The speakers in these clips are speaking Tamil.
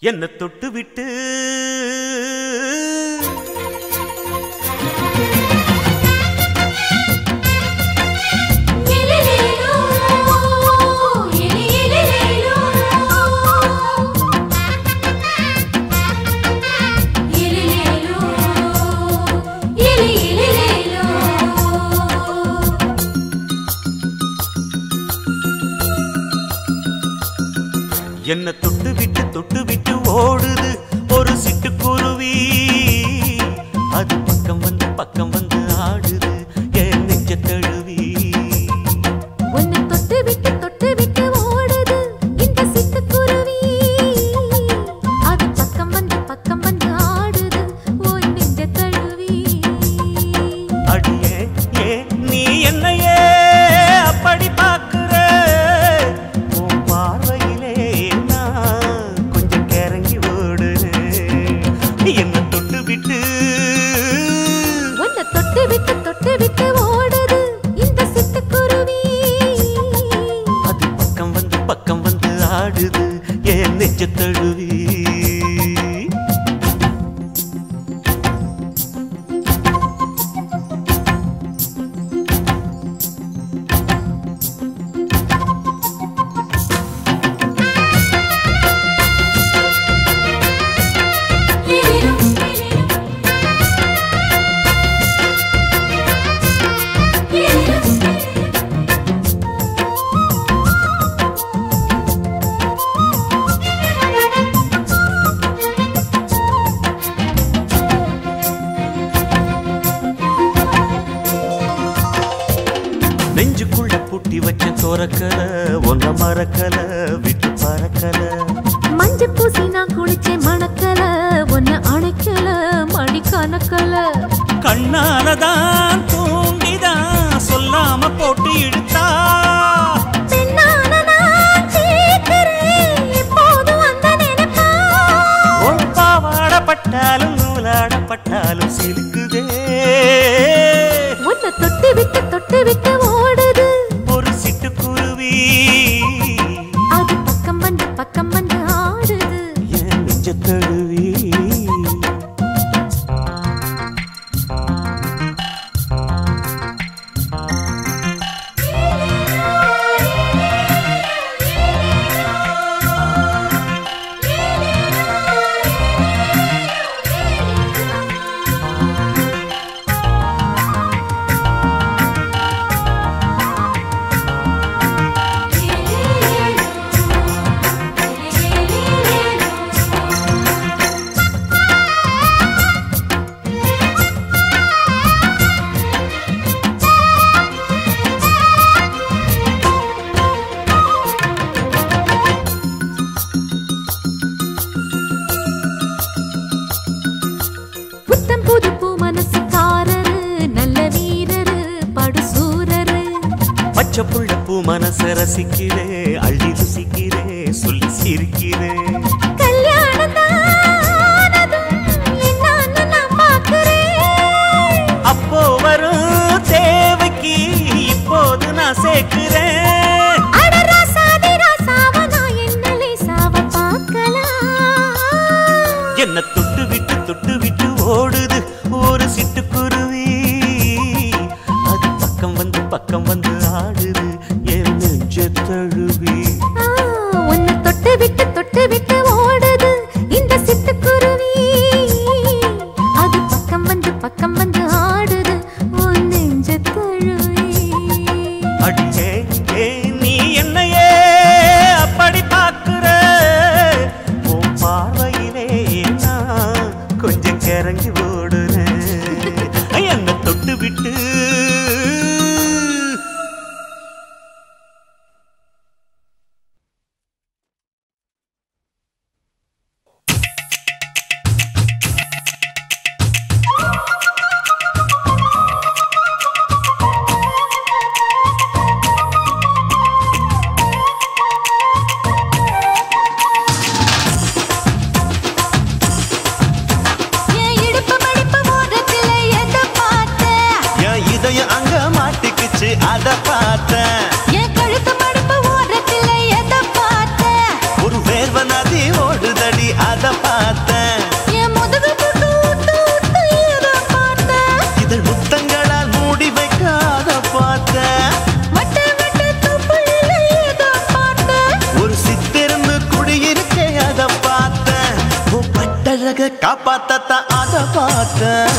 என்ன தொட்டு விட்டு என்ன தொட்டு விட்டு ஓடுது ஒரு சிட்டுக்குருவி அது பக்கம் வந்து ஆடுது என் நெஞ்ச தழுவி உன்னை தொட்டு விட்டு ஓடுது இந்த சிட்டுக்குருவி அது பக்கம் வந்து ஆடுது உன் நெஞ்ச தழுவி அடியே ஏ நீ என்னையே அப்படி பார்க்கிற உன் பார்வையிலே என்ன தொட்டு விட்டு ஓடுது இந்த சிட்டுக்குருவி அது பக்கம் வந்து ஆடுது என் நெஞ்ச தழுவி நெஞ்சுக்குள்ள பூட்டி வச்ச தோரக்கல ஒன்ன மறக்கல விட்டு பறக்கல மஞ்சள் பூசி நான் குளிச்சேன் மணக்கல ஒன்ன அணைக்கல மணி கணக்கல கண்ணாலதான் தூண்டிதான் சொல்லாம போட்டு இழுத்தா பாவாடப்பட்டாலும் நூலாடப்பட்டாலும் சிலுக்குதே உன்னை தொட்டு விட்டு ஓடுது ஒரு சிட்டுக்குருவி அது பக்கம் வந்து ஆடுது என் நெஞ்ச தழுவி பச்சை புள்ள பூ மனச ரசிக்கிறே அள்ளி ருசிக்கிறே சொல்லி சிரிக்கிறே அப்போ வரும் தேவைக்கு இப்போது நான் சேர்க்கிறேன் என்ன தொட்டு விட்டு ஓடுது ஒரு சிட்டுக்குருவி அது பக்கம் வந்து ஆடுது என் நெஞ்ச தழுவி உன்னை தொட்டு விட்டு ஓடுது இந்த சிட்டுக்குருவி அது பக்கம் வந்து ஆடுது உன் நெஞ்ச தழுவி அடியே ஏ நீ என்னையே அப்படி பார்க்கிற உன் பார்வையிலே நான் கொஞ்சம் கிறங்கி ஓடுறேன் என்ன தொட்டு விட்டு பார்த்தேன். என் முதுகு புட்டு உத்து உத்து எதை பார்த்தேன்? இதழ் முத்தங்களால் மூடி வைக்காத பார்த்தேன். வட்ட வட்ட தொப்புள்ள எதை பார்த்தேன்? ஒரு சித்திரன்னு குடியிருக்கே அதை பார்த்தேன். உன் பட்டழக காப்பாத்தத்தான் அதை பார்த்தேன்.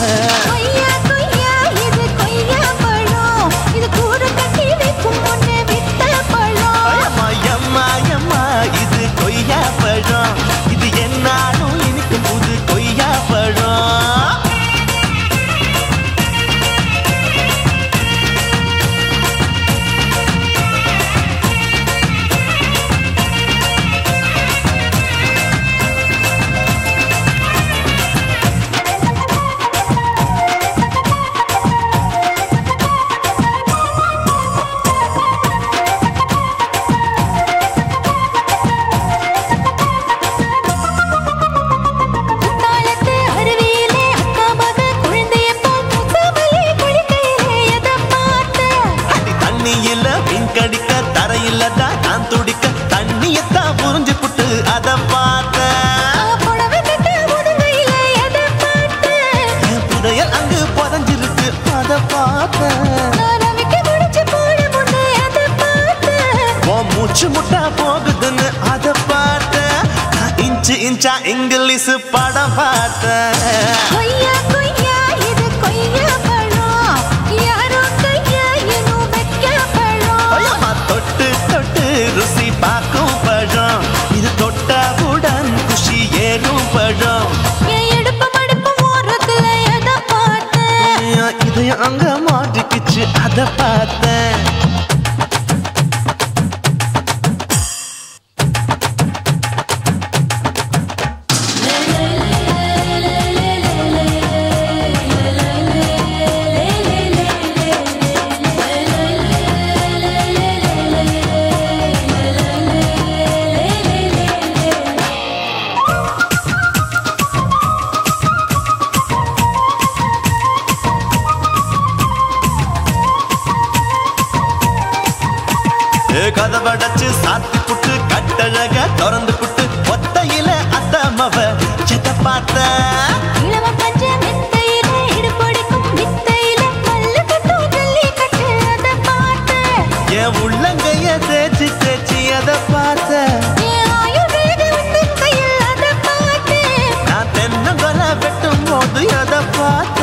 கொய்யா கொய்யா இது கொய்யா பழம், இது கூட கட்டி வைக்கும் முன்னே வித்த பழம். அம்மா அம்மா அம்மா இது கொய்யா பழம், இது என்னாலும் இனிக்கும் புது கொய்யா பழம். குத்தாலத்து அருவியிலே அக்கா மக குழந்தைய போல் முகமலே குளிக்கையிலே எதை பார்த்தேன்? அடி தண்ணியில மீன் கடிக்க தரையில தான் நான் துடிக்க தண்ணியத்தான் புரிஞ்சு புட்டு அதை பார்த்தேன். புடவை கட்ட முதுகையிலே எதை பார்த்தேன்? என் புதையல் அங்கு புதஞ்சிருக்கு அதை பார்த்தேன். நான் ரவிக்கு முடிச்சு போட முன்னே எதை பார்த்தேன்? உன் மூச்சு முட்டா போகுதுன்னு அதை பார்த்தேன். நான் இன்ச்சு இன்ச்சா இங்கிலீஷ் படம் பார்த்தேன். கொய்யா கொய்யா இது கொய்யா பழம், யாரோ கையா இன்னும் வைக்க பழம். ஐயம்மா தொட்டு தொட்டு ருசி பார்க்கும் பழம், இது தொட்டவுடன் குஷி ஏறும் பழம். என் இடுப்பு மடுப்பு ஓரத்துல எதை பார்த்தேன்? என் இதயம் அங்க மாட்டிக்கிச்சு அதை பார்த்தேன். கதவடைச்சு சாத்தி புட்டு கட்டழக திறந்து புட்டு ஒத்தையில அத்தமவ செத்த பார்த்த. இளவ பஞ்ச மெத்தையில இடுப்பொடிக்கும் வித்தையில மல்லு கட்டும் ஜல்லி கட்டு அதை பார்த்தேன். என் உள்ளங்கைய தேய்ச்சி தேய்ச்சி அதை பார்த்த. என் ஆயுர்வேத உந்தன் கையில் அதை பார்த்தேன். நான் தென்னங்கொலை வெட்டும் போது அதை பார்த்த.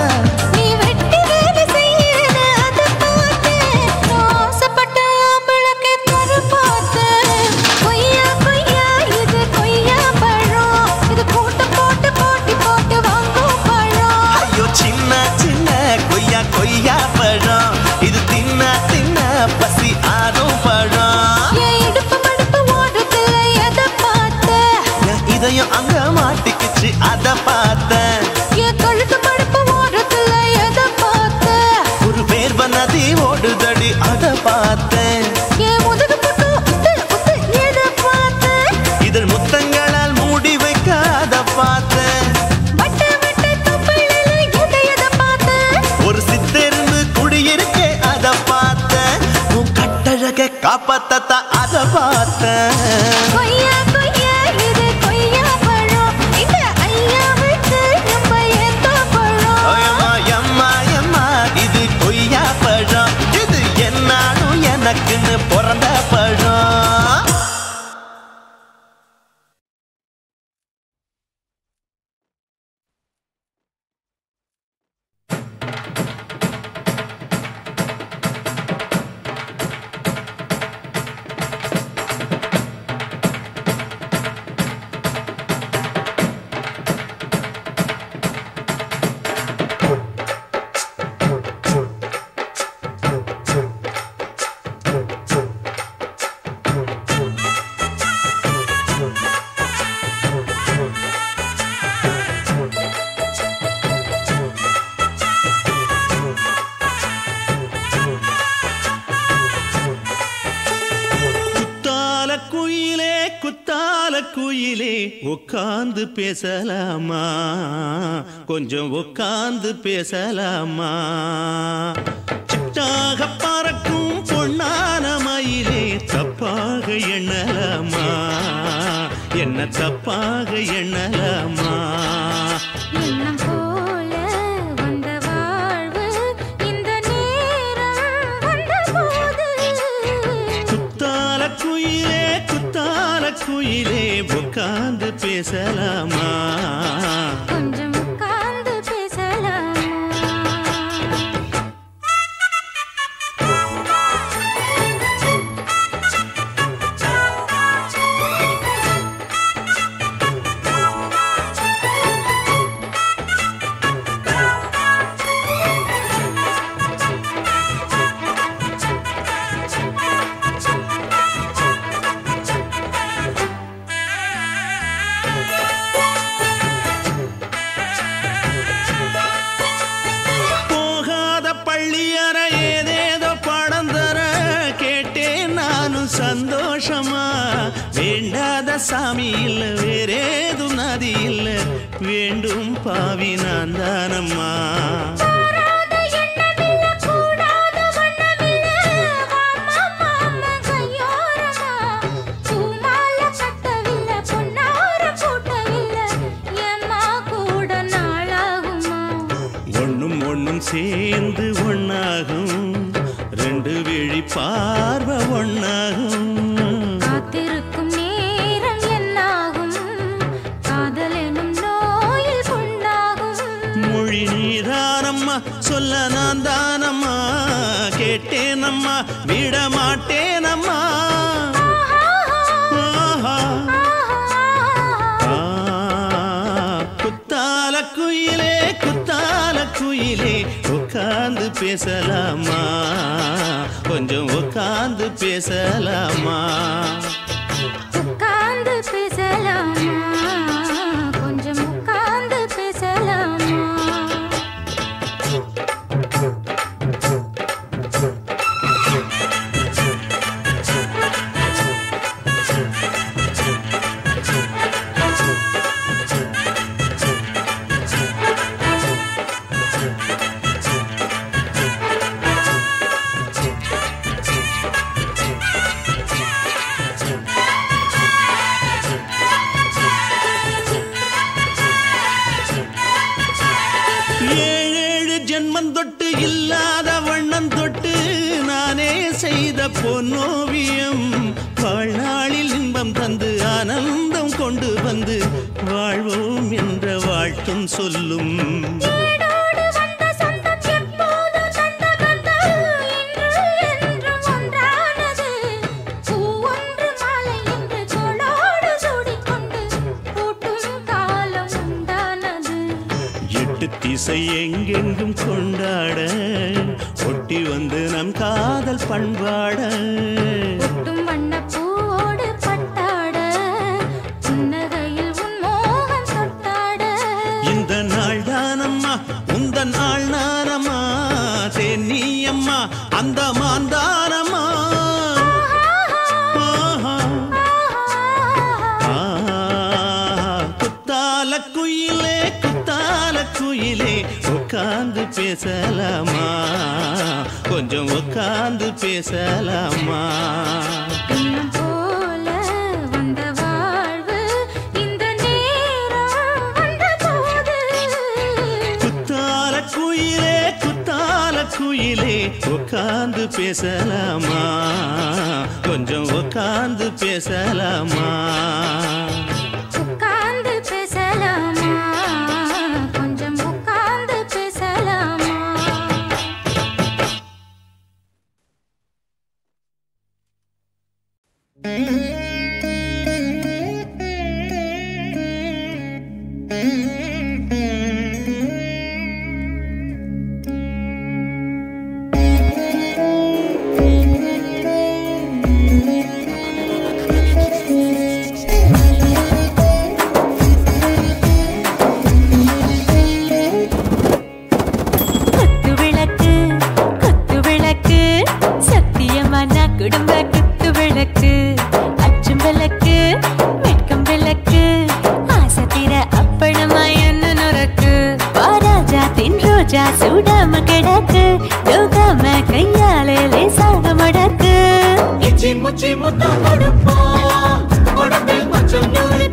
நீ வெட்டி வேலை செய்யறது அதை பார்த்தேன். நான் ஆசைப்பட்ட ஆம்பளுக்கு தர பார்த்தேன். கொய்யா கொய்யா இது கொய்யா பழம், இது கூட்டு போட்டு போட்டி போட்டு வாங்கும் பழம். ஐயோ சின்ன சின்ன கொய்யா கொய்யா பழம், இது தின்ன தின்ன பசி ஆறும் பழம். என் இடுப்பு மடுப்பு ஓரத்துல எதை பார்த்தேன்? என் இதயம் அங்க மாட்டிக்கிச்சு அதை பார்த்தேன். என் கழுத்து மடுப்பு ஓரத்துல எதை பார்த்தேன்? ஒரு வேர்வ நதி ஓடுதடி அதை பார்த்தேன். என் முதுகு புட்டு உத்து உத்து எதை பார்த்தேன்? இதழ் முத்தங்களால் மூடி வைக்க அதை பார்த்தேன். வட்ட வட்ட தொப்புளில எதை பார்த்தேன்? ஒரு சித்தெருந்து குடியிருக்கே அதை பார்த்தேன். உன் கட்டழக காப்பாத்தத்தான் அதை பார்த்தேன். கொய்யா கொய்யா இது கொய்யா பழம், இந்த ஐயாவுக்கு ரொம்ப ஏத்த பழம். அம்மா அம்மா அம்மா இது கொய்யா பழம், இது என்னாலும் எனக்குன்னு பிறந்த பழம். குயிலே உட்கார்ந்து பேசலாமா, கொஞ்சம் உட்கார்ந்து பேசலாமா. சிட்டாக பறக்கும் பொன்னான மயிலே தப்பாக எண்ணலாமா, என்ன என்ன தப்பாக எண்ணலாமா எண்ணம் போல வந்த வாழ்வு இந்த நேரம் வந்தபோது குத்தால குயிலே உட்கார்ந்து பேசலாமா கொஞ்சம் உட்கார்ந்து பேசலாமா சந்தோஷமா வேண்டாத சாமி இல்ல வேறேது நதி இல்ல வேண்டும் பாவி நான் தானம்மா ஒன்னும் சேர்ந்து ஒன்னாகும் ரெண்டு விழி பார்வை ஒன்னாகும் காத்திருக்கும் நேரம் என்னாகும் காதல் எனும் நோயில் புண்ணாகும் மொழி நீதானம்மா சொல்ல நான் தானம்மா கேட்டேனம்மா விட மாட்டேனம்மா குத்தால குயிலே உட்கார்ந்து பேசலாமா கொஞ்சம் உட்கார்ந்து பேசலாமா உட்கார்ந்து பேசலாமா கொஞ்சம் உட்கார்ந்து பேசலாமா தொட்டு இல்லாத வண்ணம் தொட்டு நானே செய்த பொன்னோவியம் வாழ்நாளில் இன்பம் தந்து ஆனந்தம் கொண்டு வந்து வாழ்வோம் என்ற வாழ்த்தும் சொல்லும் திசை எங்கெங்கும் கொண்டாட ஒட்டி வந்து நம் காதல் பண்பாட ஒட்டும் வண்ண பூவோடு பட்டாட புன்னகையில் உன் மோகம் தொட்டாட இந்த நாள் தானம்மா உந்த நாள் நானம்மா தென்னியம்மா அந்த மாந்தானம்மா குயிலே உட்கார்ந்து பேசலாமா கொஞ்சம் உட்கார்ந்து பேசலாமா இன்னும் போல வந்த வாழ்வு இந்த நேரம் வந்தபோது குத்தால குயிலே உட்கார்ந்து பேசலாமா கொஞ்சம் உட்கார்ந்து பேசலாமா உட்கார்ந்து பேசலாமா கொஞ்சம் உட்கார்ந்து பேசலாமா குடும்ப குத்து விளக்கு அச்சும் விளக்கு வெட்கம் விளக்கு ஆசத்திர அப்பளமாய் என்ன நுறக்கு வாராஜா தின் ரோஜா சூடாம கிடக்கு யோகாம கையாலே லேசாக மடக்கு இச்சி முச்சி முத்தம் கொடுப்போம் உடம்பில் கொஞ்சம் நூறு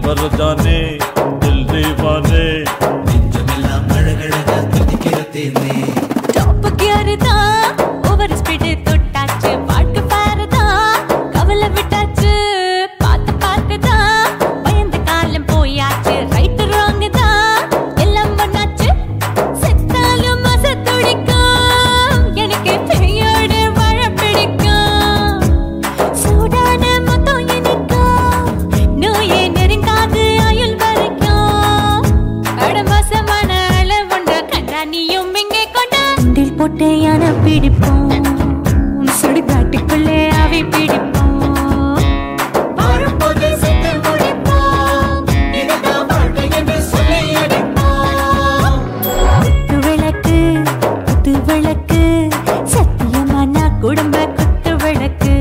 வரதானே தில் தீவானே நெஞ்சமெல்லாம் அழகழகா துடிக்கிற தேனே டாப் கியர் தான் ஓவர் ஸ்பீட் தொட்டாச்சு பாட்டு பாருதான் கவலை விட்டாச்சு பார்த்து பார்த்து தான் பயந்த காலம் போயாச்சு ரைட் ராங் தான் எல்லாம் பண்ணாச்சு செத்தாலும் மச துடிக்கும் எனக்கு பெரியோட வாழ பிடிக்கும் சூடான மொத்தம் எனக்கும் நோயே நெருங்காது ஆயுள் வரைக்கும் அடமோசமான அளவுண்ட கண்டா நீயும் இங்கே கொண்டா உண்டில் போட்டு யானை பிடிப்போம் சுடுகாட்டுக்குள்ளே அவை பிடிப்போம் வாழும்போது செத்து முடிப்போம் இதுதான் வாழ்க்கை என்று சொல்லி அடிப்போம் குத்து விளக்கு குத்து விளக்கு சத்தியமான குடும்ப குத்து விளக்கு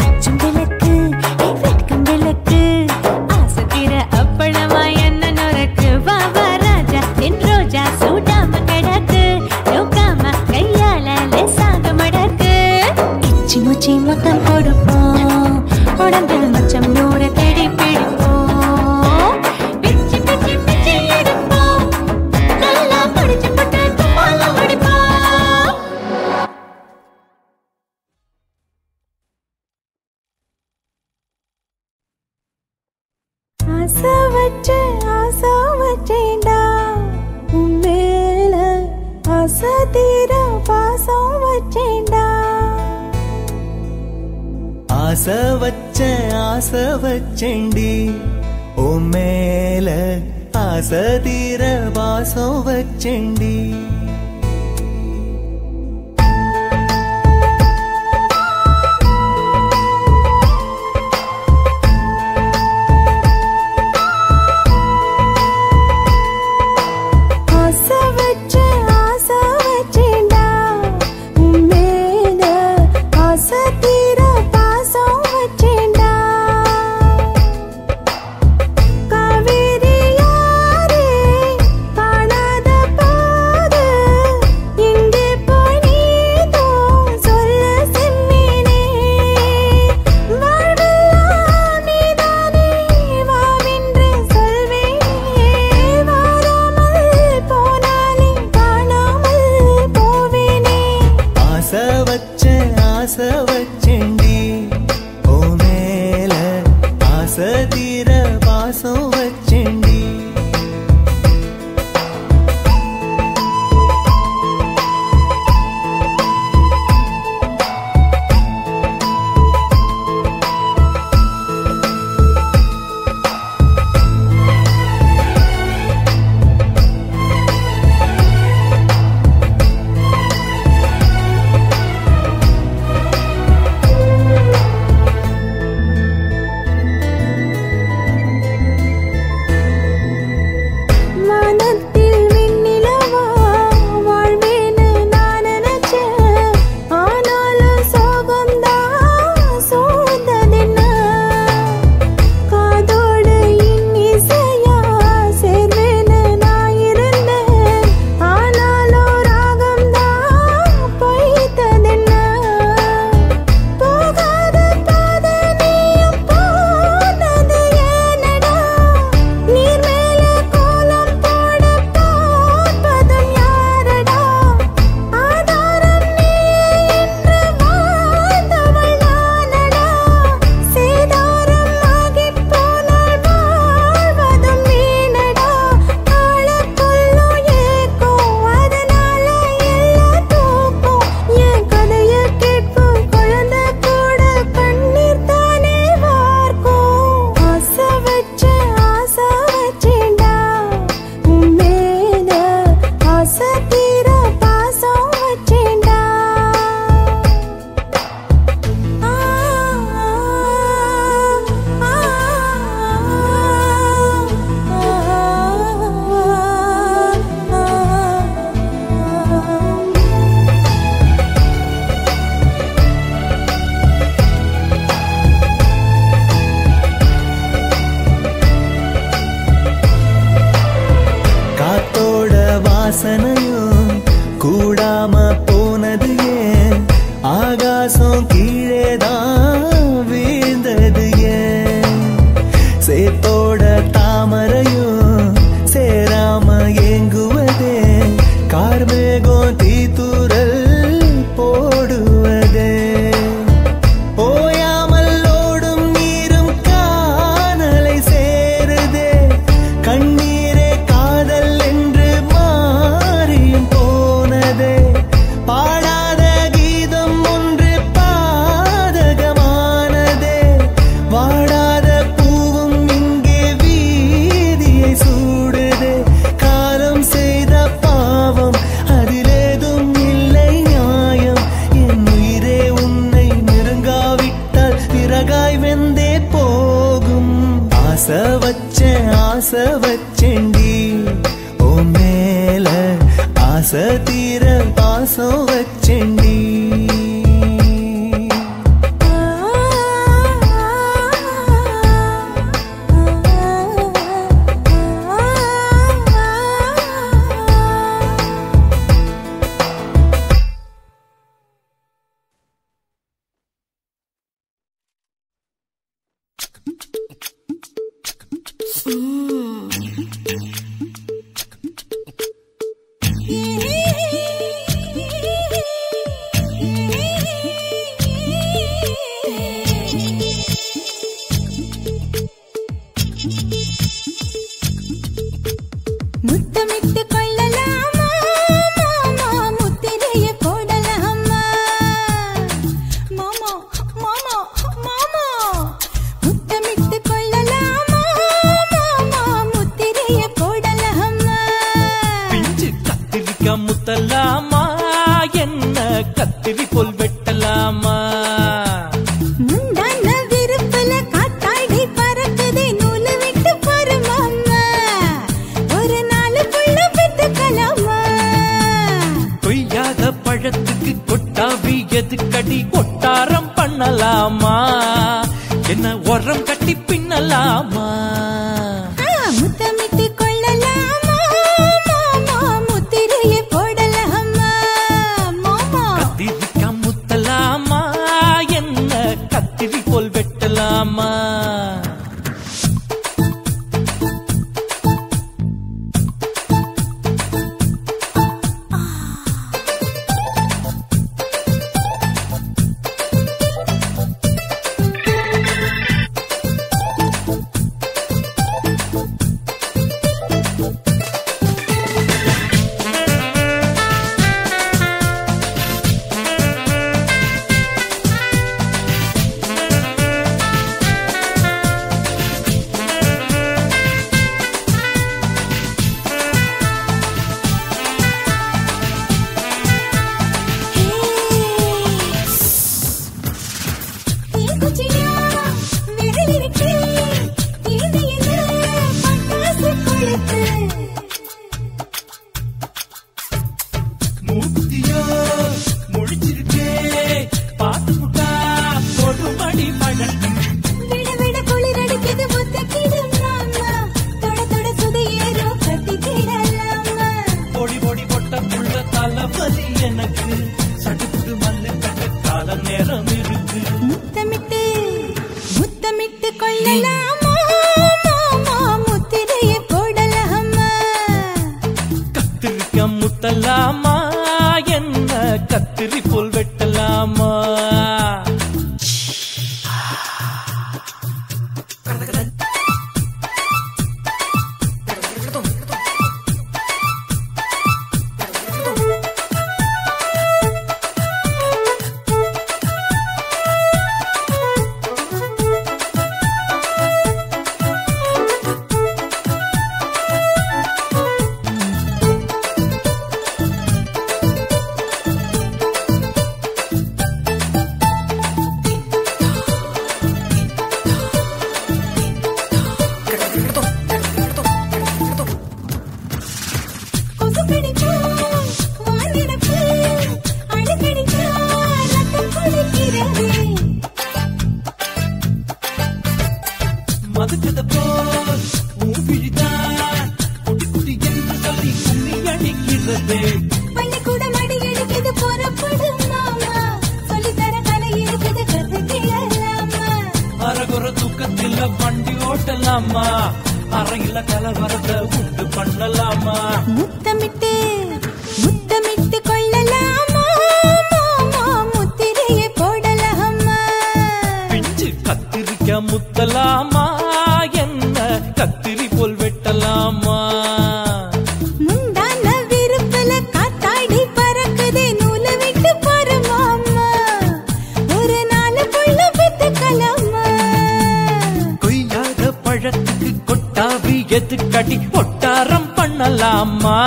அச்சும் விளக்கு வெட்கம் விளக்கு ஆசை தீர அப்பளமா என்ன நுறக்கு வா வா ராஜா என் ரோஜா சூடாம கிடக்கு நோக்காம கையால லேசாக மடக்கு இச்சி முச்சி மொத்தம் கொடுப்போம் உடம்பில் மச்சம் நூறு தேடி பிடிப்போம் பிச்சி பிச்சி பிச்சி எடுப்போம் நல்லா படிச்சு போட்டு துப்பால படிப்போம் ஆசை வச்சேன்டா உன் மேல ஆசை தீர பாசம் வச்சேன்டா ஆசை வச்சேண்டி உன் மேல ஆசை தீர வாசம் வச்சேண்டி ஆசை வச்சேன்டா உன் மேல ஆசை தீர பாசம் வச்சேன்டா காவேரி யாரே காணாத போது வாய் வெந்தே போகும். ஆசை வச்சேண்டி ஓ மேல ஆசை தீர பாசம் வச்சேண்டி. முத்தமிட்டு கொள்ளலாமா மாமா முத்திரைய போடலாமா மாமா மாமா மாமா முத்தமிட்டு கொள்ளலாமா மாமா முத்திரைய போடலாமா. பிஞ்சு கத்திரிக்கா முத்தலாமா என்ன கத்திரி போல் வெட்டலாமா. முந்தான விருப்பல காத்தாடி பறக்குதே நூலு விட்டு பருமாமா ஒரு நாலு புள்ள பெத்துக்கலாமா. கொய்யாத பழத்துக்கு கொட்டாவி எதுக்கடி கொட்டாரம் பண்ணலாமா என்ன உரம் கட்டி பின்னலாமா. முத்தமிட்டு கொள்ளலாமா மாமா முத்திரைய போடலாமா மாமா. கத்திரிக்கா முத்தலாமா என்ன கத்திரி போல் வெட்டலாமா. முத்தமிட்டு கொள்ளலாமா மாமா முத்திரைய போடலாமா. கத்திரிக்கா முத்தலாமா என்ன கத்திரி போல் வெட்டலாமா. வண்டி ஓட்டலாமா அறையில கலவரத்தை உண்டு பண்ணலாமா. முத்தமிட்டு முத்தமிட்டு கொள்ளலாமா மாமா முத்திரைய போடலாமா. பிஞ்சு கத்திரிக்கா முத்தலாமா என்ன கத்திரி போல் வெட்டலாமா. முந்தான விருப்பல காத்தாடி பறக்குதே நூலு விட்டு பருமாமா ஒரு நாலு புள்ள பெத்துக்கலாமா. கொய்யாத பழத்துக்கு கொட்டாவி எதுக்கடி ஒட்டாரம் பண்ணலாமா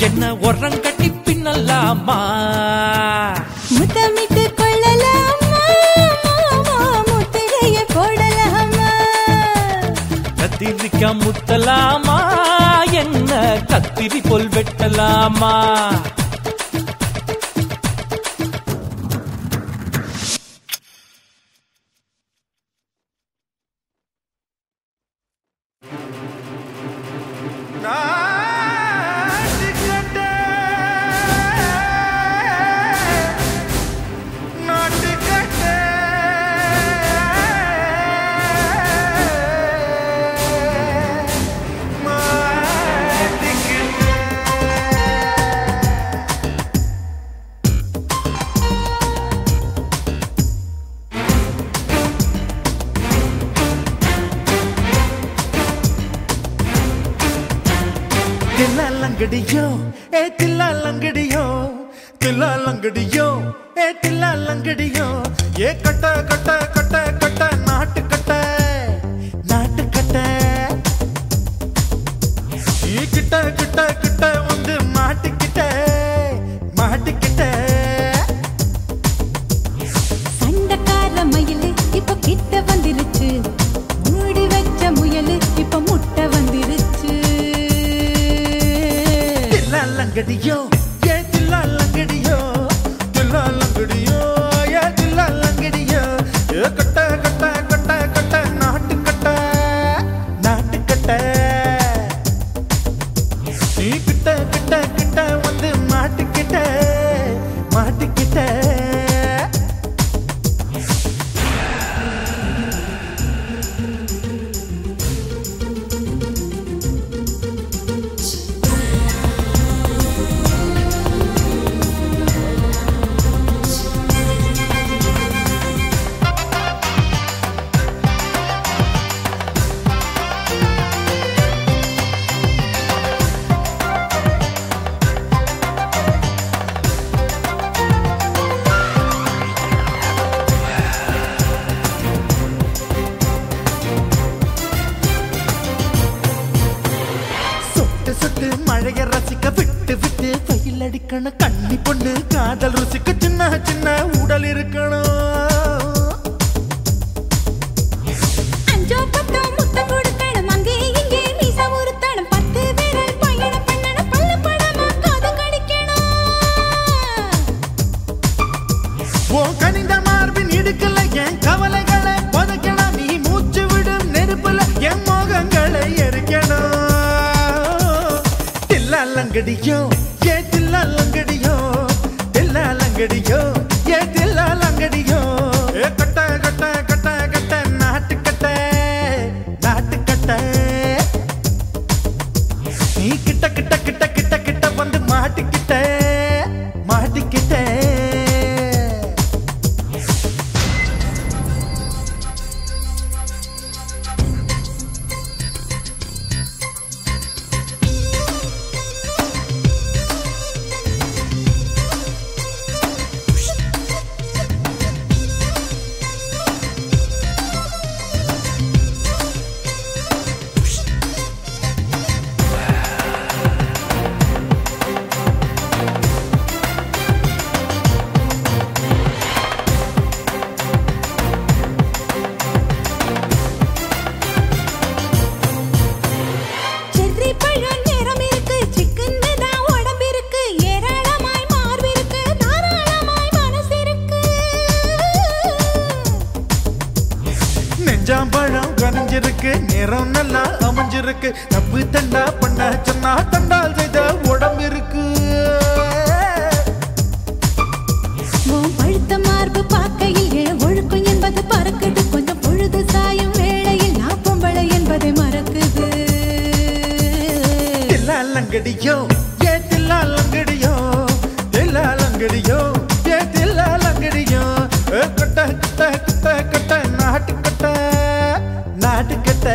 என்ன உரம் கட்டி பின்னலாமா. முத்தமிட்டு கொள்ளலாமா மாமா முத்திரைய கத்திரிக்கா முத்தலாமா என்ன கத்திரி போல் வெட்டலாமா தில்லாலங்கடியோ ஏ தில்லாலங்கடியோ தில்லாலங்கடியோ ஏ தில்லாலங்கடியோ ஏ கட்ட கட்ட கட்ட கட்ட நாட்டு கட்ட நாட்டு கட்ட நீ கிட்ட கிட்ட கிட்ட வந்து மாட்டிக்கிட்ட மாட்டிக்கிட்ட சண்டக்கார மயிலு இப்ப கிட்ட வந்துருச்சு மூடி வச்ச முயலு இப்ப முட்டை வந்துருச்சு தில்லாலங்கடியோ ஏ தில்லாலங்கடியோ தில்லாலங்கடியோ ஏ தில்லாலங்கடியோ ஏ கட்ட கட்ட கட்ட கட்ட நாட்டு கட்ட நாட்டு கட்ட நீ கிட்ட கிட்ட கிட்ட வந்து மாட்டிக்கிட்ட மாட்டிக்கிட்ட மழைய ரசிக்க விட்டு விட்டு பயில் அடிக்கணும் கண்ணி பொண்ணு காதல் ருசிக்க சின்ன சின்ன உடல் இருக்கணும் அஞ்சோ பத்தோ முத்தம் கொடுக்கணும் அங்கே இங்கே மீசா உருத்தணும் 10 விரல் பயணம் பண்ணணும் பல்ல படமா காது கடிக்கணும் ஓ கனிந்த மார்பின் இடுக்கல என் கவலைகளை புதைக்கணும் நீ மூச்சு விடும் நெருப்புல என் மோகங்களை எரிக்கணும் தில்லாலங்கடியோ ஏ தில்லாலங்கடியோ தில்லாலங்கடியோ ஏ தில்லாலங்கடியோ ஏ கட்ட கட்ட கட்ட கட்ட நாட்டு கட்ட நாட்டு கட்ட நீ கிட்ட கிட்ட கிட்ட கிட்ட கிட்ட வந்து மாட்டிக்கிட்ட மாட்டிக்கிட்ட செர்ரி பழம் நிறம் இருக்கு சிக்கன்னு தான் உடம்பு இருக்கு ஏராளமாய் மார்பு இருக்கு தாராளமாய் மனசு இருக்கு நெஞ்சாம்பழம் கனிஞ்சிருக்கு நிறம் நல்லா அமைஞ்சிருக்கு தப்பு தண்டா பண்ண சொன்னா தண்டால் செய்த உடம்பு இருக்கு உன் பழுத்த மார்பு பார்க்கையில் என் ஒழுக்கம் என்பது பறக்குது கொஞ்சம் பொழுது சாயும் வேளையில் நான் பொம்பளை என்பதை மறக்குது தில்லாலங்கடியோ ஏ தில்லாலங்கடியோ தில்லாலங்கடியோ ஏ தில்லாலங்கடியோ ஏ கட்ட கட்ட கட்ட கட்ட நாட்டு கட்ட நாட்டு கட்ட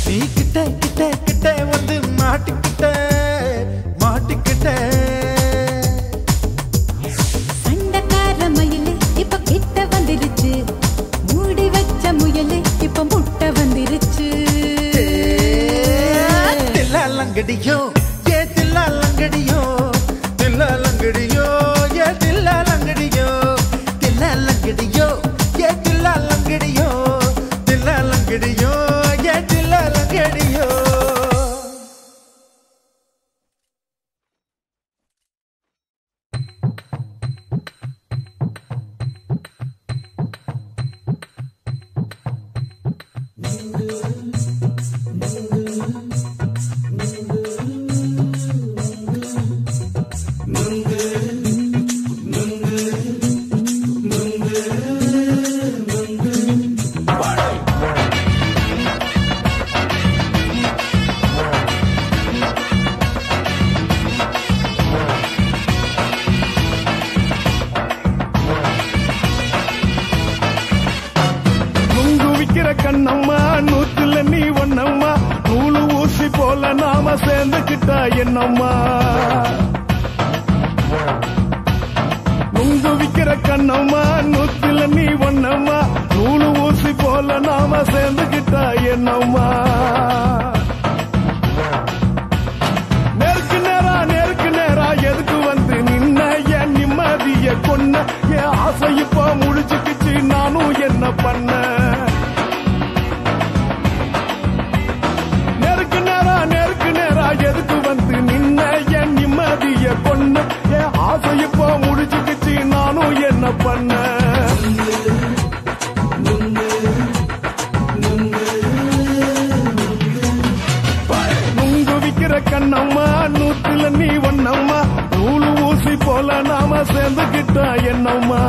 நீ கிட்ட கிட்ட கிட்ட வந்து மாட்டிக்கிட்ட மாட்டிக்கிட்ட சண்டக்கார மயிலு இப்ப கிட்ட வந்துருச்சு மூடி வச்ச முயலு இப்ப முட்டை வந்துருச்சு தில்லால கண்ணம்மா நூத்துல நீ ஒன்னம்மா நூலு ஊசி போல நாம சேர்ந்துக்கிட்டா என்னம்மா நுங்கு விக்கிற கண்ணம்மா நூத்துல நீ ஒன்னம்மா நூலு ஊசி போல நாம சேர்ந்துக்கிட்டா என்னம்மா நேருக்கு நேரா எதுக்கு வந்து நின்ன என் நிம்மதிய கொன்ன என் ஆசை இப்ப முடிச்சுக்கிச்சு நானும் என்ன பண்ண எதுக்கு வந்து நின்ன என் நிம்மதிய கொன்ன என் ஆசை இப்போ முடிச்சுக்கிச்சு நானும் என்ன பண்ண நுங்கு விக்கிற கண்ணம்மா நூத்துல நீ ஒன்னம்மா நூலு ஊசி போல நாம சேர்ந்துக்கிட்டா என்னம்மா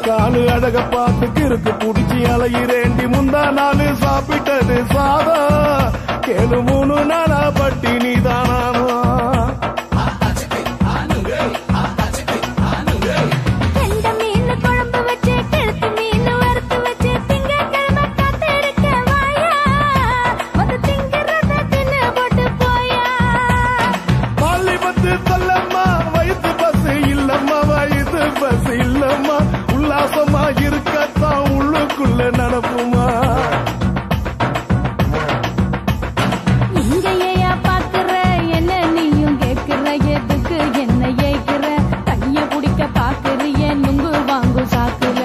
காலு அழக பார்த்து கிறுக்கு புடிச்சி அலையிறேண்டி முந்தா நாலு சாப்பிட்டது சாதம் கேளு 3 நாளா பட்டினி தானானோ உல்லாசமா இருக்கத்தான் உள்ளுக்குள்ள நடப்புமா இங்கேயா பாக்குற என்ன நீயும் கேக்குற எதுக்கு என்ன ஏக்குற கைய பிடிக்க பாக்குறிய நுங்கு வாங்கு சாக்குற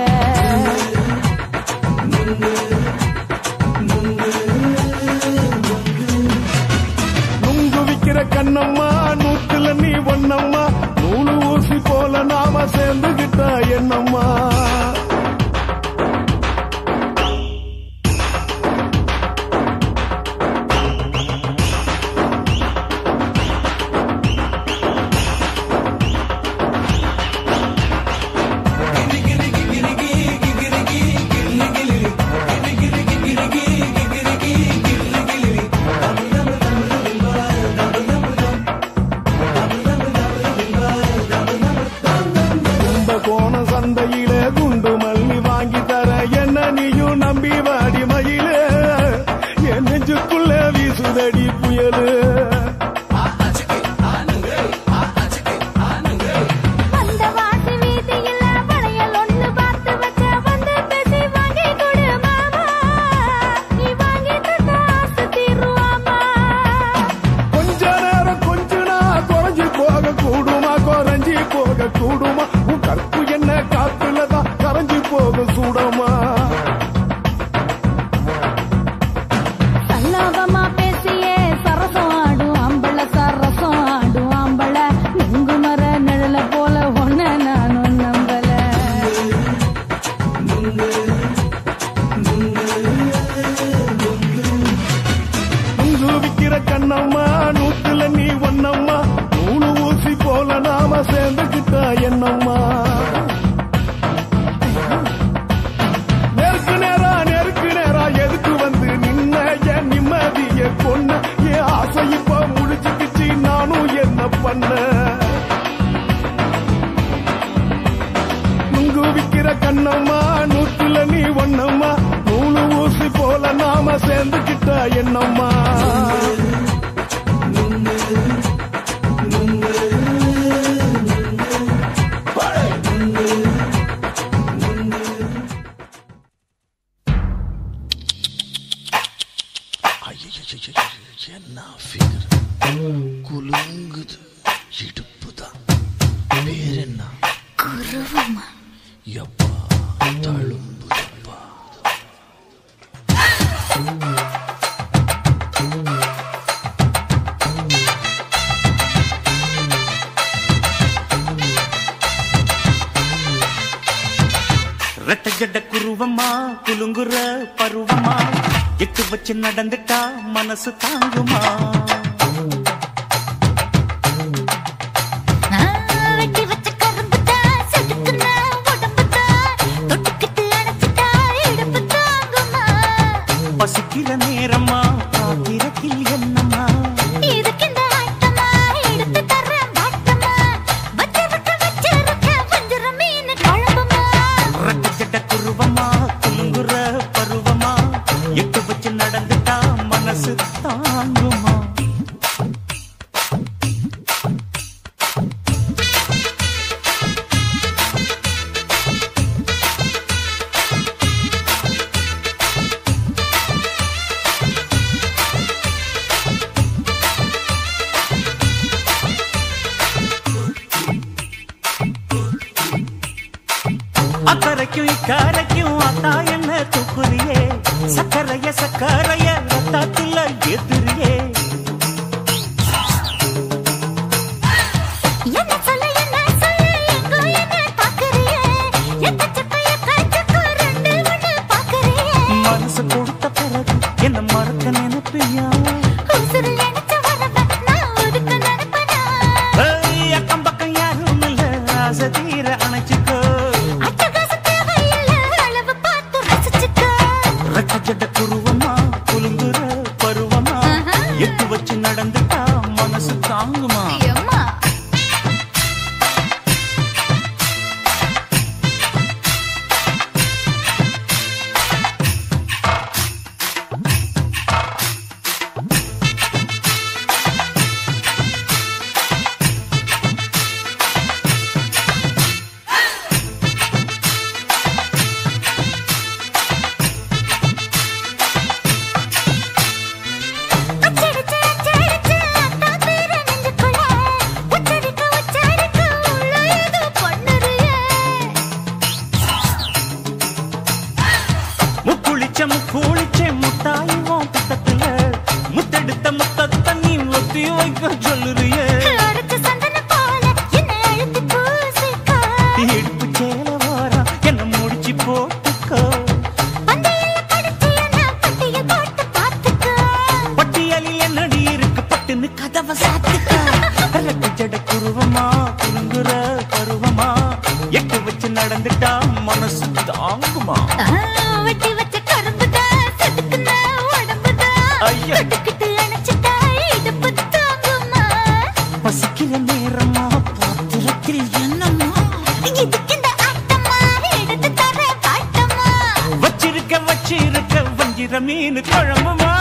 நுங்கு விக்கிற கண்ணம்மா நூத்துல நீ ஒன்னம்மா நூலு ஊசி போல நாம சேர்ந்துகிட்டா என்னம்மா சந்தையிலே குண்டு மல்லி வாங்கி தர என்ன நீயும் நம்பி வாடி மயிலே என் நெஞ்சுக்குள்ள வீசுதடி புயலு கொஞ்ச நேரம் கொஞ்ச நாள் குறைஞ்சி போக கூடுமா குறைஞ்சி போக கூடுமா உன் கற்பு என்ன காத்துலதான் கரைஞ்சி போக சூடமா சல்லாபமா பேசியே சரசம் ஆடும் அம்பள சரசம் ஆடும் அம்பள நுங்கு மர நிழல போல ஒன்ன நானும் நம்பல நுங்கு விக்கிற கண்ணம்மா நூத்துல நீ ஒன்னம்மா நூலு ஊசி போல நாம சேர்ந்துக்கிட்டா என்னம்மா நேருக்கு நேரா எதுக்கு வந்து நின்ன என் நிம்மதிய கொன்ன என் ஆசை இப்ப முடிச்சுக்கிச்சு நானும் என்ன பண்ண நுங்கு விக்கிற கண்ணம்மா நூத்துல நீ ஒன்னம்மா நூலு ஊசி போல நாம சேர்ந்துக்கிட்டா என்னம்மா இடுப்புதான். பேர் என்ன? குருவமா. எப்பா தழும்புதப்பா. ரெட்ட ஜட குருவமா குலுங்குற பருவமா எட்டு வச்சு நடந்துட்டா மனசு தாங்குமா? பசிக்கிற நேரமா பாத்திரத்தில் என்னம்மா? ரெட்ட ஜட குருவமா குலுங்குற பருவமா எட்டு வச்சு நடந்துட்டா மனசு தாங்குமா? அக்கரைக்கும் இக்கரைக்கும் அத்தா என்ன தூக்குறியே? சக்கரைய சக்கரைய ரத்தாத்துல ஏத்துறியே? மனசு கொடுத்த பிறகு என்ன மறக்க நினைப்பியா? அக்கம் பக்கம் யாரும் இல்ல ஆசை தீர அணைச்சுக்கோ. ரெட்ட குருவமா குலுங்குற பருவமா எட்டு வச்சு நடந்துட்டா மனசு தாங்குமா? முக்குளிச்ச முத்தாயுவோம் பக்கத்துல முத்தெடுத்த முத்தத்தை நீ ஒத்தி வைக்க சொல்லுறியே? எடுப்பு சேல வாரா என்ன முடிச்சு போட்டுக்கோ. பட்டியலில் என்னடி இருக்கு பட்டுன்னு கதவை சாத்துக்கோ. ரெட்ட ஜட குருவமா குலுங்குற பருவமா எட்டு வச்சு நடந்துட்டா மனசு தாங்குமா? பசிக்கிற நேரமா பாத்திரத்தில் என்னம்மா? வச்சிருக்க வச்சிருக்க வஞ்சிர மீன் குழம்புமா?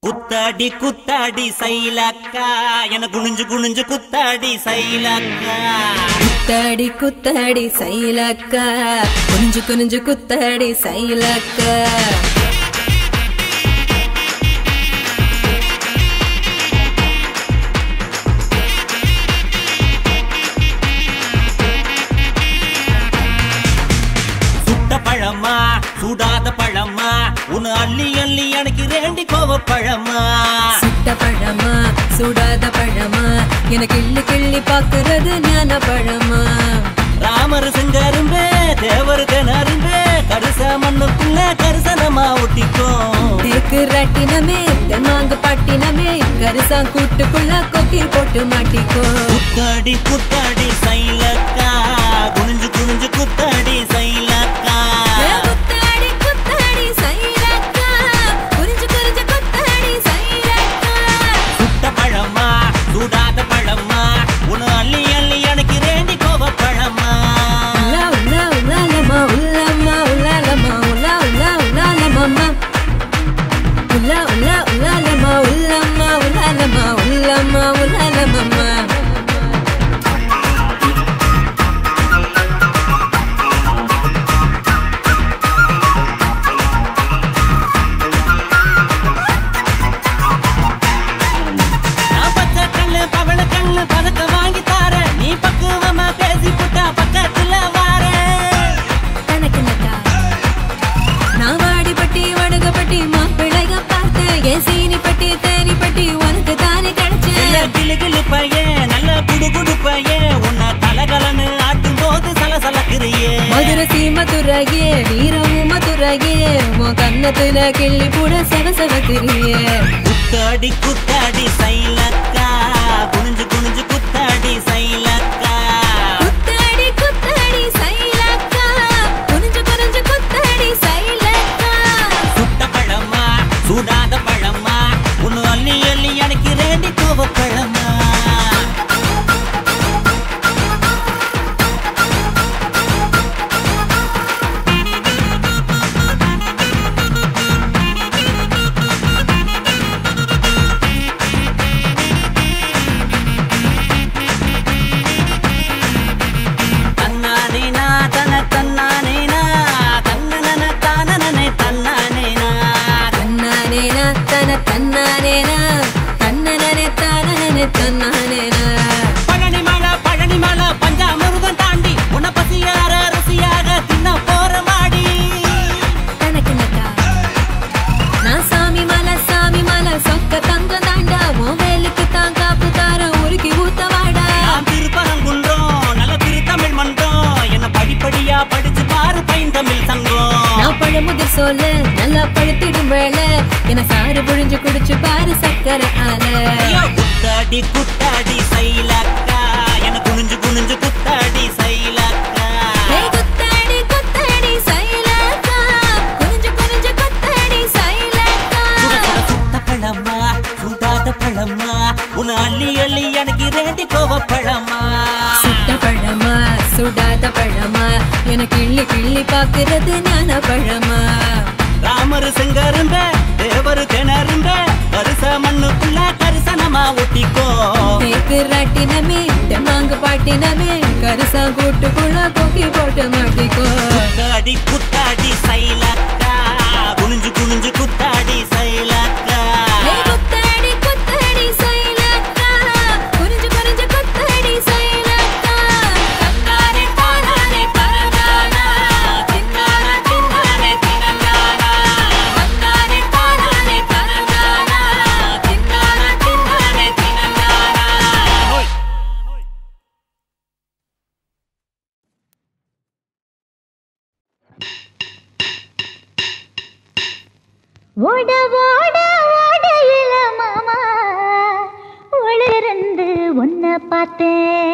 குத்தாடி குத்தாடி சைலக்கா என குனிஞ்சு குனிஞ்சு குத்தாடி சைலக்கா. குத்தாடி குத்தாடி சைலக்கா குனிஞ்சு குனிஞ்சு குத்தாடி சைலக்கா. சுட்ட பழமா சுடாத பழமா உன்னை அள்ளி அள்ளி எனக்கு ரெண்டி கோவ பழமா. சுட்ட பழமா சுடாத பழமா எனக்கு கிள்ளி கிள்ளி பாக்குறது ஞான பழமா. ராமர் செங்கரும்பே தேவர் தெனரும்பே கருச மண்ணுக்குள்ள கரிசனமா ஒட்டிக்கும். தேக்கு ராட்டினமே தென்மாங்கு பாட்டினமே கரிசாங் கூட்டுக்குள்ள கொக்கி போட்டு மாட்டிக்கோ. குத்தாடி குத்தாடி சைலக்கா குனிஞ்சு குனிஞ்சு குத்தாடி சைலக்கா. குத்தாடி குத்தாடி சைலக்கா குனிஞ்சு குனிஞ்சு குத்தாடி சைலக்கா. சுட்ட பழமா சுடாத பழமா உன்னை அள்ளி அள்ளி எனக்கு ரெண்டி கோவ பழமா. மதுரை சீமதுரையே வீரமும் மதுரையே உன் கன்னத்துல கிள்ளி கூட செவசெவத்திரியே குத்தாடி குத்தாடி சைலக்கா குனிஞ்சு குனிஞ்சு குத்தாடி சைலக்கா குத்தாடி குத்தாடி சைலக்கா குனிஞ்சு குனிஞ்சு குத்தாடி சைலக்கா சுட்ட பழமா சூடாத பழமா உன்னு அள்ளி அள்ளி எனக்கு ரேண்டி கோவ பழமா பழனி மலை பஞ்சாமிருதம் தாண்டி உன்னை பசியார ருசியாக தின்ன போற மாடி நான் சாமி மலை சொக்க தங்க தாண்டா உன் வேலுக்கு தான் காப்பு தார உருக்கி ஊத்தவாடா நான் திருப்பரங்குன்றம் நல்ல திருத்தமிழ் மன்றம் என்ன படிப்படியா படிச்சு பாரு பைந்தமிழ் சங்கம் நான் பழமுதிர் சொல்ல நல்லா பழுத்திடும் வேலை என சாறு புழிஞ்சு குடிச்சு பாரு சக்கரை ஆல குத்தாடி குத்தாடி சைலக்கா என குனிஞ்சு குனிஞ்சு குத்தாடி சைலக்கா குத்தாடி குத்தாடி சைலக்கா குனிஞ்சு குனிஞ்சு குத்தாடி சைலக்கா சுட்ட பழமா சுடாத பழமா உன்னை அள்ளி அள்ளி எனக்கு ரேண்டி கோவ பழமா சுட்ட பழமா சுடாத பழமா எனக்கு கிள்ளி கிள்ளி பாக்குறது ஞான பழமா ராமர் செங்கருந்த தேவர் திணறுந்த கரிச மண்ணுக்குள்ள கரிசனமா ஒட்டிக்கோ ராட்டினமே தெம்மாங்கு பாட்டினமே கரிசா கூட்டுக்குள்ள கொக்கி போட்டு மாட்டிக்கோ குத்தாடி குத்தாடி சைலக்கா குனிஞ்சு குனிஞ்சு குத்தாடி சைலக்கா குத்தாடி குத்தாடி சைலக்கா குனிஞ்சு குனிஞ்சு குத்தாடி சைலக்கா தன்னாரே தானாரே பரதானா தின்னாரே தின்னாரே தினங்கானா தன்னாரே தானாரே பரதானா தின்னாரே தின்னாரே தினங்கானா ஓட ஓட ஓடையில மாமா ஒளிருந்து உன்னை பார்த்தேன்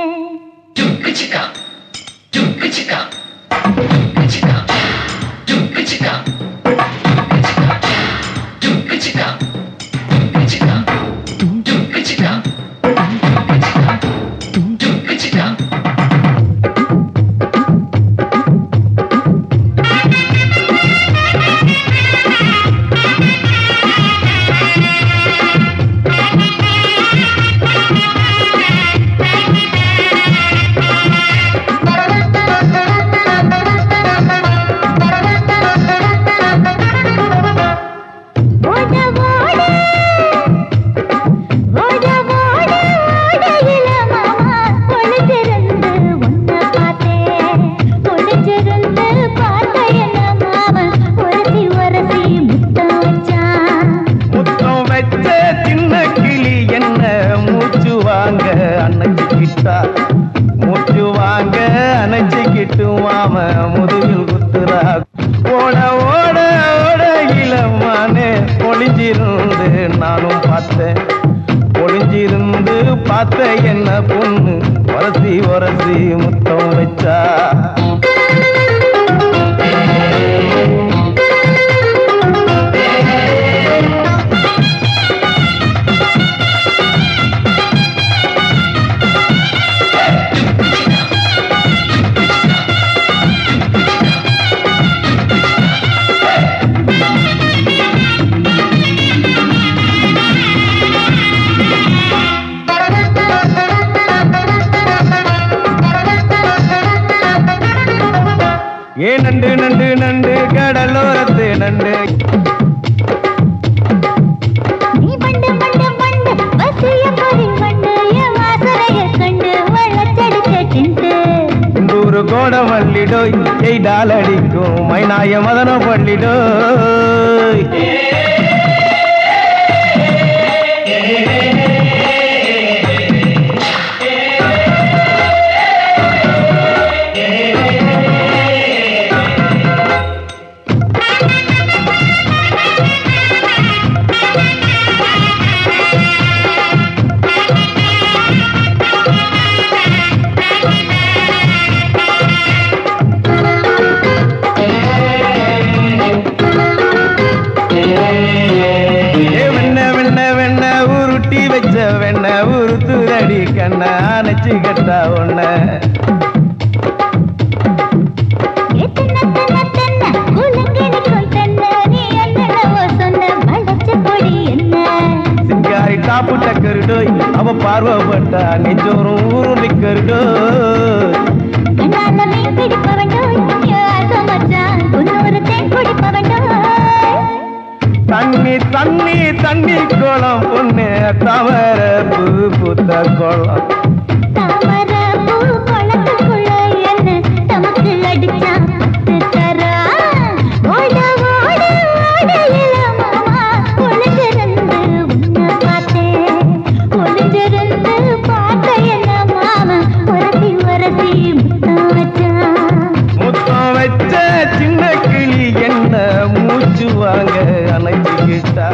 நண்டு நண்டு நண்டு கடலோரத்து நண்டு நீ பண்டு பண்டு பண்டு வசிய பறி பண்டு என் வாசரைய கண்டு வளச்சடிச்ச சிண்டு நூறு கோட வள்ளிடோய் எய்டால் அடிக்கும் மைனாய மதன பள்ளிடோய் பார்வப்பட்டா நெஞ்சோறும் ஊருண்டிக்கிறோ கண்ணாலமே பிடிப்பவண்டோ மச்சான் உன்னொரு தேன் குடிப்பவண்டோ தண்ணி தண்ணி தண்ணி கோலம் பொண்ணு தவற பூ பூத்த கோலம் தாமர பூ குளத்துக்குள்ள என்ன தமக்கு அடிச்சா தரா ஓட ஓட ஓடையில மாமா ஒளிஞ்சிருந்து உன்னை பார்த்தேன் ஒளிஞ்சிருந்து பார்த்த என்ன மாமா உரசி உரசி முத்தம் வச்சான் முத்தம் வச்ச சின்ன கிளி என்ன மூச்சு வாங்க அணைச்சிக்கிட்டா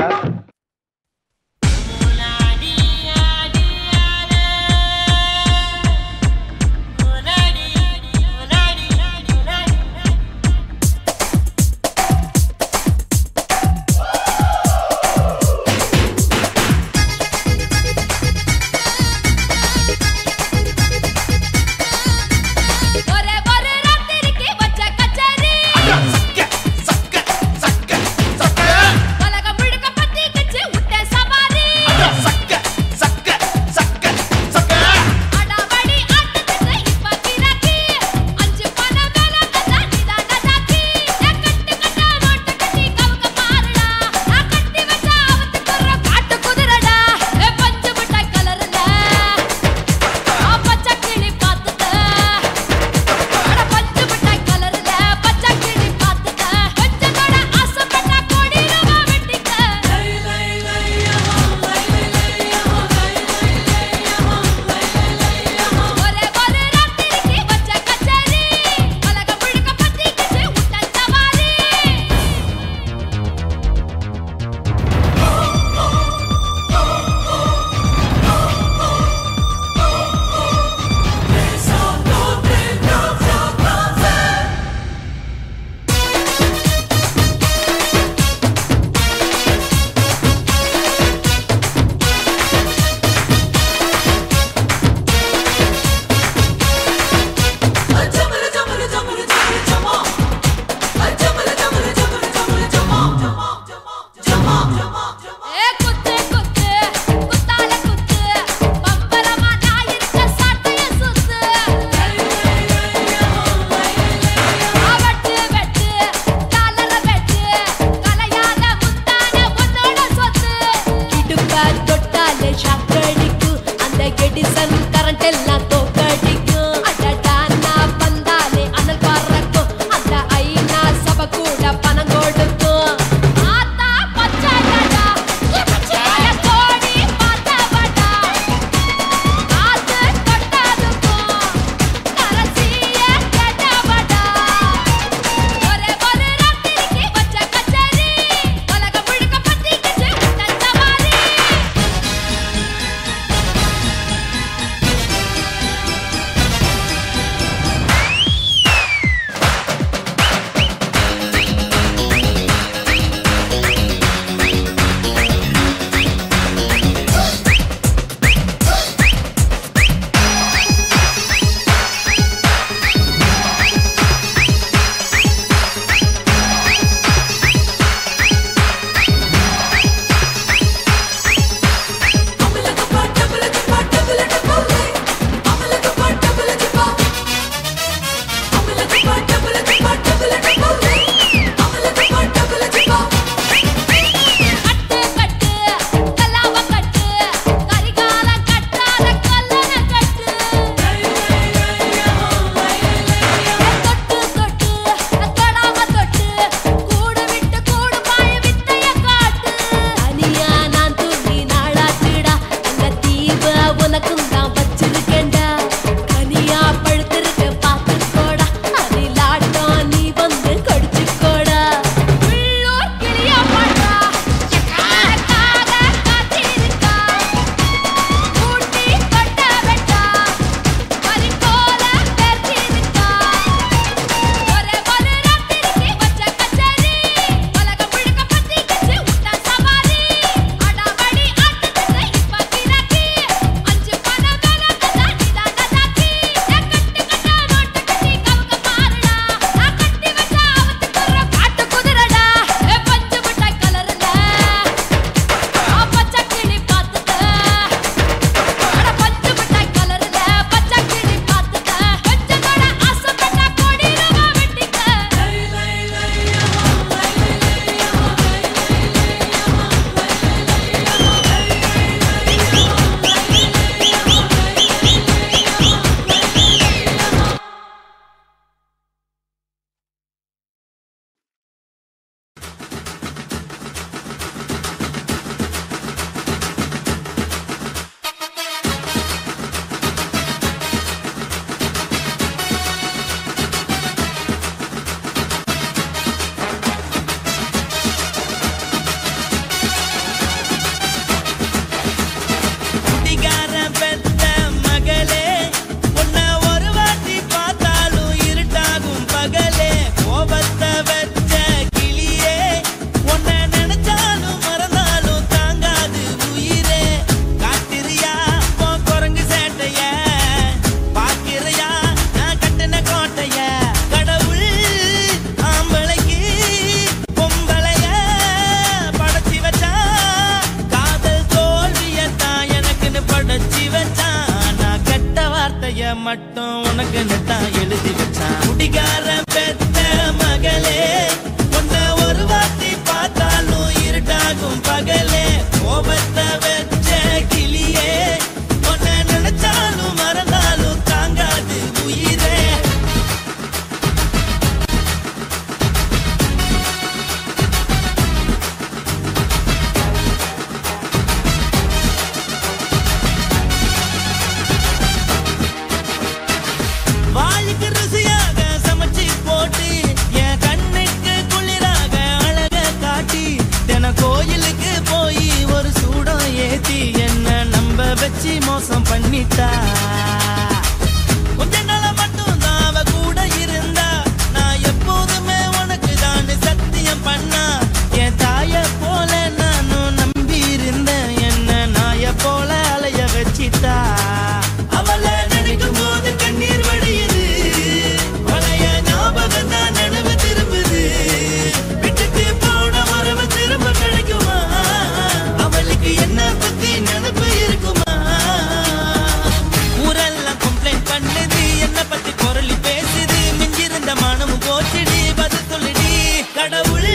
போச்சுடி பதில் சொல்லுடி கடவுள்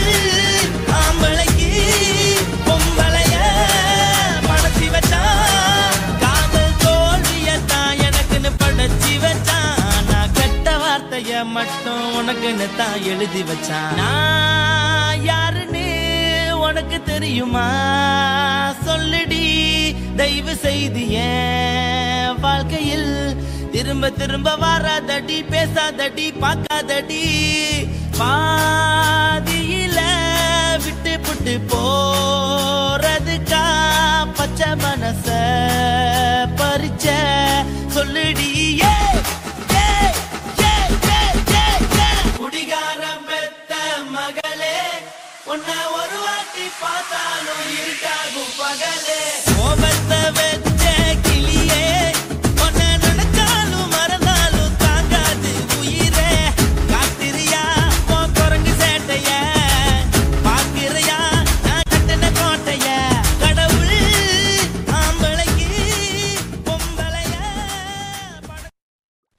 ஆம்பளைக்கு பொம்பளைய படைச்சி வச்சான் காதல் தோல்வியத்தான் எனக்குன்னு படைச்சி வச்சான் நான் கெட்ட வார்த்தைய மட்டும் உனக்குன்னு தான் எழுதி வச்சான் நான் யாருன்னு உனக்கு தெரியுமா சொல்லுடி தயவு செய்து என் வாழ்க்கையில் திரும்ப திரும்ப வராதடி பேசாதடி பார்க்காதடி பாதியில விட்டு புட்டு போறதுக்கா பச்சை மனச பறிச்ச சொல்லுடி குடிகாரம் பெத்த மகளே உன்னை ஒரு வாட்டி பார்த்தாலும் இருக்காகும் பகலே